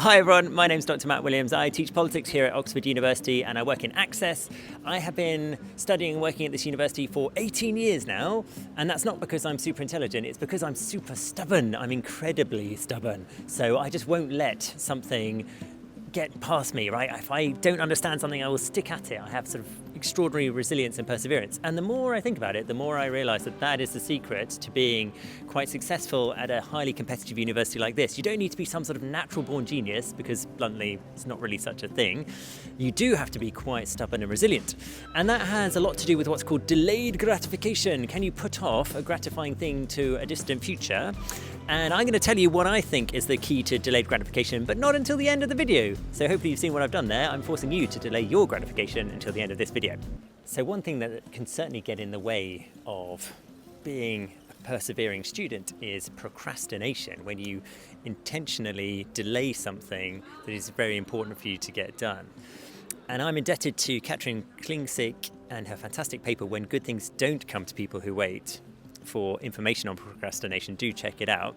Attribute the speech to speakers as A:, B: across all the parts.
A: Hi everyone, my name's Dr. Matt Williams. I teach politics here at Oxford University and I work in Access. I have been studying and working at this university for 18 years now, and that's not because I'm super intelligent, it's because I'm super stubborn. I'm incredibly stubborn. So I just won't let something get past me, right? If I don't understand something, I will stick at it. I have sort of extraordinary resilience and perseverance. And the more I think about it, the more I realize that that is the secret to being quite successful at a highly competitive university like this. You don't need to be some sort of natural born genius, because bluntly, it's not really such a thing. You do have to be quite stubborn and resilient. And that has a lot to do with what's called delayed gratification. Can you put off a gratifying thing to a distant future? And I'm going to tell you what I think is the key to delayed gratification, but not until the end of the video. So hopefully you've seen what I've done there. I'm forcing you to delay your gratification until the end of this video. So one thing that can certainly get in the way of being a persevering student is procrastination, when you intentionally delay something that is very important for you to get done. And I'm indebted to Katrin Klingsik and her fantastic paper, When Good Things Don't Come to People Who Wait, for information on procrastination. Do check it out.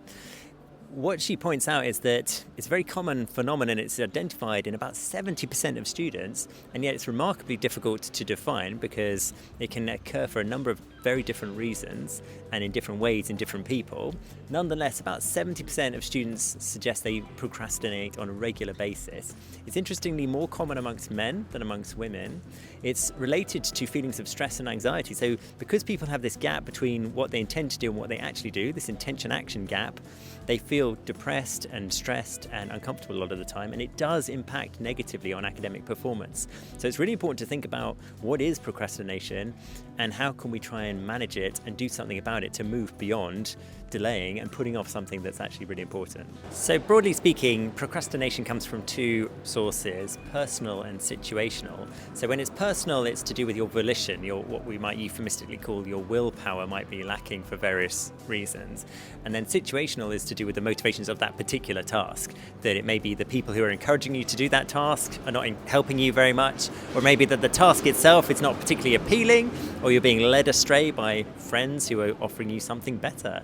A: What she points out is that it's a very common phenomenon. It's identified in about 70% of students, and yet it's remarkably difficult to define because it can occur for a number of very different reasons and in different ways in different people. Nonetheless, about 70% of students suggest they procrastinate on a regular basis. It's interestingly more common amongst men than amongst women. It's related to feelings of stress and anxiety. So because people have this gap between what they intend to do and what they actually do, this intention-action gap, they feel depressed and stressed and uncomfortable a lot of the time, and it does impact negatively on academic performance. So it's really important to think about what is procrastination and how can we try and manage it and do something about it to move beyond delaying and putting off something that's actually really important. So broadly speaking, procrastination comes from two sources, personal and situational. So when it's personal, it's to do with your volition, what we might euphemistically call your willpower might be lacking for various reasons. And then situational is to do with the motivations of that particular task, that it may be the people who are encouraging you to do that task are not helping you very much, or maybe that the task itself is not particularly appealing, or you're being led astray by friends who are offering you something better.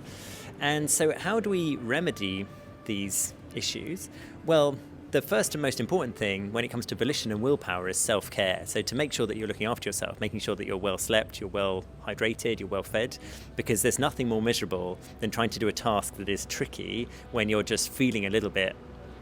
A: And so how do we remedy these issues? Well, the first and most important thing when it comes to volition and willpower is self-care. So to make sure that you're looking after yourself, making sure that you're well slept, you're well hydrated, you're well fed, because there's nothing more miserable than trying to do a task that is tricky when you're just feeling a little bit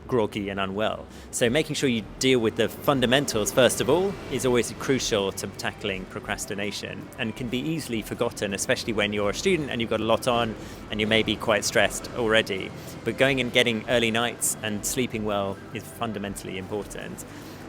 A: groggy and unwell. So making sure you deal with the fundamentals first of all is always crucial to tackling procrastination, and can be easily forgotten, especially when you're a student and you've got a lot on and you may be quite stressed already. But going and getting early nights and sleeping well is fundamentally important.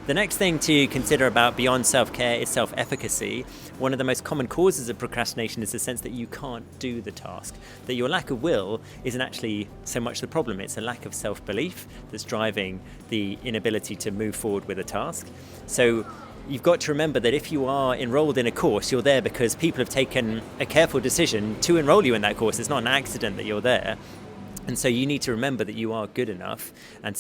A: The next thing to consider about beyond self-care is self-efficacy. One of the most common causes of procrastination is the sense that you can't do the task, that your lack of will isn't actually so much the problem, it's a lack of self-belief that's driving the inability to move forward with a task. So you've got to remember that if you are enrolled in a course, you're there because people have taken a careful decision to enroll you in that course. It's not an accident that you're there. And so you need to remember that you are good enough, and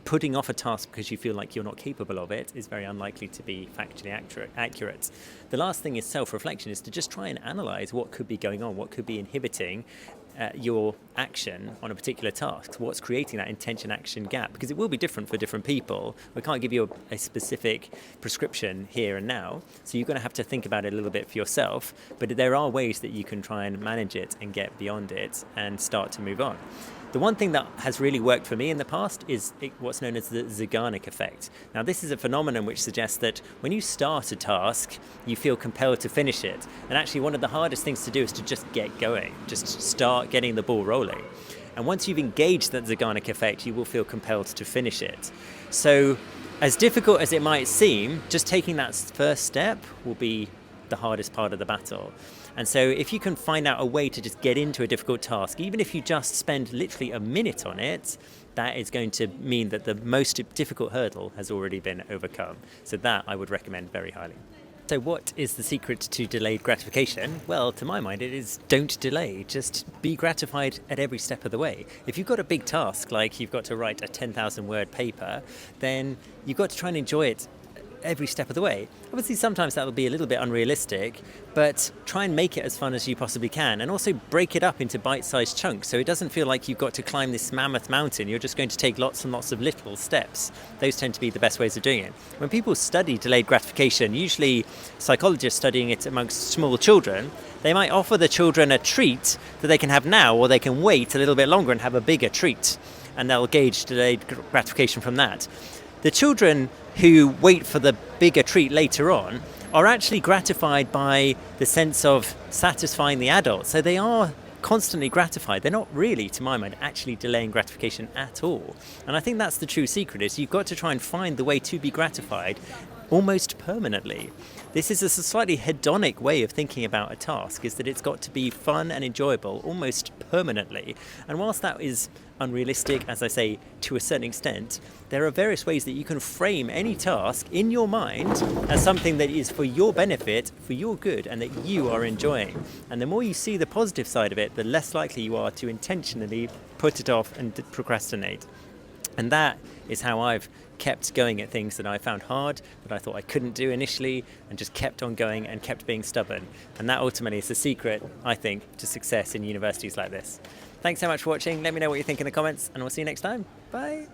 A: putting off a task because you feel like you're not capable of it is very unlikely to be factually accurate. The last thing is self-reflection, is to just try and analyze what could be going on, what could be inhibiting your action on a particular task, what's creating that intention-action gap, because it will be different for different people. We can't give you a specific prescription here and now, so you're going to have to think about it a little bit for yourself, but there are ways that you can try and manage it and get beyond it and start to move on. The one thing that has really worked for me in the past is what's known as the Zeigarnik Effect. Now, this is a phenomenon which suggests that when you start a task, you feel compelled to finish it. And actually, one of the hardest things to do is to just get going, just start getting the ball rolling. And once you've engaged that Zeigarnik Effect, you will feel compelled to finish it. So, as difficult as it might seem, just taking that first step will be the hardest part of the battle. And so if you can find out a way to just get into a difficult task, even if you just spend literally a minute on it, that is going to mean that the most difficult hurdle has already been overcome. So that I would recommend very highly. So what is the secret to delayed gratification? Well, to my mind, it is don't delay. Just be gratified at every step of the way. If you've got a big task, like you've got to write a 10,000 word paper, then you've got to try and enjoy it every step of the way. Obviously, sometimes that will be a little bit unrealistic, but try and make it as fun as you possibly can, and also break it up into bite-sized chunks so it doesn't feel like you've got to climb this mammoth mountain. You're just going to take lots and lots of little steps. Those tend to be the best ways of doing it. When people study delayed gratification, usually psychologists studying it amongst small children, they might offer the children a treat that they can have now, or they can wait a little bit longer and have a bigger treat, and they'll gauge delayed gratification from that. The children who wait for the bigger treat later on are actually gratified by the sense of satisfying the adult. So they are constantly gratified. They're not really, to my mind, actually delaying gratification at all. And I think that's the true secret, is you've got to try and find the way to be gratified almost permanently. This is a slightly hedonic way of thinking about a task, is that it's got to be fun and enjoyable almost permanently. And whilst that is unrealistic, as I say, to a certain extent, there are various ways that you can frame any task in your mind as something that is for your benefit, for your good, and that you are enjoying. And the more you see the positive side of it, the less likely you are to intentionally put it off and procrastinate. And that is how I've kept going at things that I found hard, that I thought I couldn't do initially, and just kept on going and kept being stubborn. And that ultimately is the secret, I think, to success in universities like this. Thanks so much for watching. Let me know what you think in the comments, and we'll see you next time. Bye.